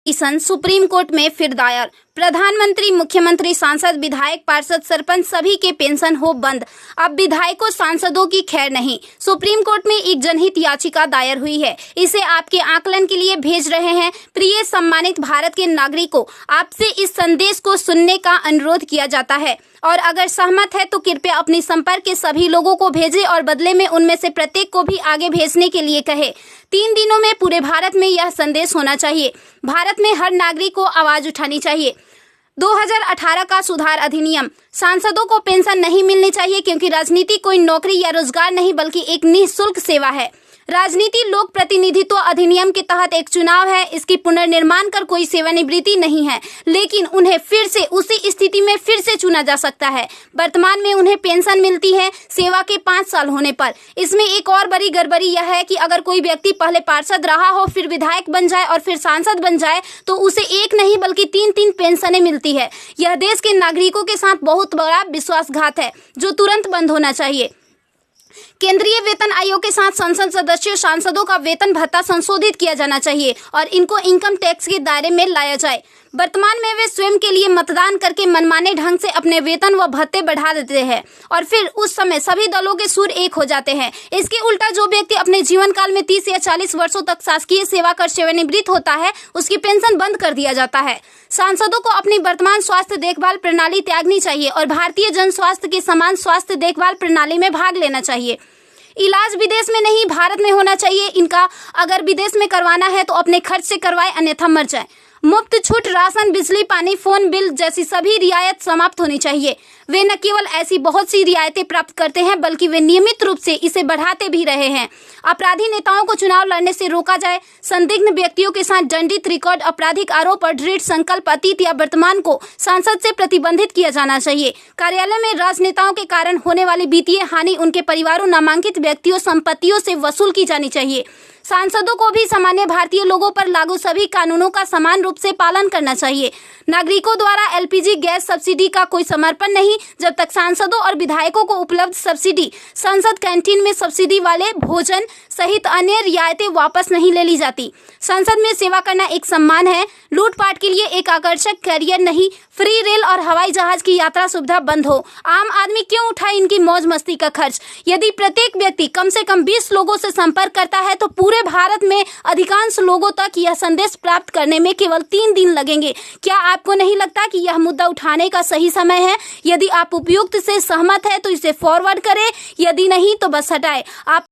Petition supreme court में फिर दायर। प्रधानमंत्री, मुख्यमंत्री, सांसद, विधायक, पार्षद, सरपंच सभी के पेंशन हो बंद। अब विधायकों, सांसदों की खैर नहीं। सुप्रीम कोर्ट में एक जनहित याचिका दायर हुई है। इसे आपके आकलन के लिए भेज रहे हैं। प्रिय सम्मानित भारत के नागरिकों, आपसे इस संदेश को सुनने का अनुरोध किया जाता है और अगर सहमत है तो कृपया अपनी संपर्क के सभी लोगों को भेजें और बदले में उनमें से प्रत्येक को भी आगे भेजने के लिए कहे। 3 दिनों में पूरे भारत में यह संदेश होना चाहिए। भारत में हर नागरिक को आवाज उठानी चाहिए। 2018 का सुधार अधिनियम। सांसदों को पेंशन नहीं मिलनी चाहिए क्योंकि राजनीति कोई नौकरी या रोजगार नहीं बल्कि एक निःशुल्क सेवा है। राजनीति लोक प्रतिनिधित्व अधिनियम के तहत एक चुनाव है। इसकी पुनर्निर्माण कर कोई सेवानिवृत्ति नहीं है, लेकिन उन्हें फिर से उसी स्थिति में फिर से चुना जा सकता है। वर्तमान में उन्हें पेंशन मिलती है सेवा के 5 साल होने पर। इसमें एक और बड़ी गड़बड़ी यह है कि अगर कोई व्यक्ति पहले पार्षद रहा हो, फिर विधायक बन जाए और फिर सांसद बन जाए तो उसे एक नहीं बल्कि 3-3 पेंशनें मिलती है। यह देश के नागरिकों के साथ बहुत बड़ा विश्वासघात है जो तुरंत बंद होना चाहिए। केंद्रीय वेतन आयोग के साथ संसद सदस्यों, सांसदों का वेतन भत्ता संशोधित किया जाना चाहिए और इनको इनकम टैक्स के दायरे में लाया जाए। वर्तमान में वे स्वयं के लिए मतदान करके मनमाने ढंग से अपने वेतन व भत्ते बढ़ा देते हैं और फिर उस समय सभी दलों के सुर एक हो जाते हैं। इसके उल्टा जो व्यक्ति अपने जीवन काल में 30 या 40 वर्षों तक शासकीय सेवा कर सेवानिवृत्त होता है, उसकी पेंशन बंद कर दिया जाता है। सांसदों को अपनी वर्तमान स्वास्थ्य देखभाल प्रणाली त्यागनी चाहिए और भारतीय जन स्वास्थ्य के समान स्वास्थ्य देखभाल प्रणाली में भाग लेना चाहिए। इलाज विदेश में नहीं, भारत में होना चाहिए। इनका अगर विदेश में करवाना है तो अपने खर्च से करवाए, अन्यथा मर जाए। मुफ्त छूट राशन, बिजली, पानी, फोन बिल जैसी सभी रियायत समाप्त होनी चाहिए। वे न केवल ऐसी बहुत सी रियायतें प्राप्त करते हैं बल्कि वे नियमित रूप से इसे बढ़ाते भी रहे हैं। अपराधी नेताओं को चुनाव लड़ने से रोका जाए। संदिग्ध व्यक्तियों के साथ दंडित रिकॉर्ड, आपराधिक आरोप और दृढ़ संकल्प अतीत या वर्तमान को सांसद से प्रतिबंधित किया जाना चाहिए। कार्यालय में राजनेताओं के कारण होने वाली वित्तीय हानि उनके परिवारों, नामांकित व्यक्तियों, संपत्तियों से वसूल की जानी चाहिए। सांसदों को भी सामान्य भारतीय लोगों पर लागू सभी कानूनों का समान रूप से पालन करना चाहिए। नागरिकों द्वारा एलपीजी गैस सब्सिडी का कोई समर्पण नहीं जब तक सांसदों और विधायकों को उपलब्ध सब्सिडी, संसद कैंटीन में सब्सिडी वाले भोजन सहित अन्य रियायतें वापस नहीं ले ली जाती। संसद में सेवा करना एक सम्मान है, लूटपाट के लिए एक आकर्षक करियर नहीं। फ्री रेल और हवाई जहाज की यात्रा सुविधा बंद हो। आम आदमी क्यों उठाए इनकी मौज मस्ती का खर्च? यदि प्रत्येक व्यक्ति कम से कम 20 लोगों से संपर्क करता है तो पूरे भारत में अधिकांश लोगों तक यह संदेश प्राप्त करने में केवल 3 दिन लगेंगे। क्या आपको नहीं लगता कि यह मुद्दा उठाने का सही समय है? यदि आप उपयुक्त से सहमत है तो इसे फॉरवर्ड करें, यदि नहीं तो बस हटाएं। आप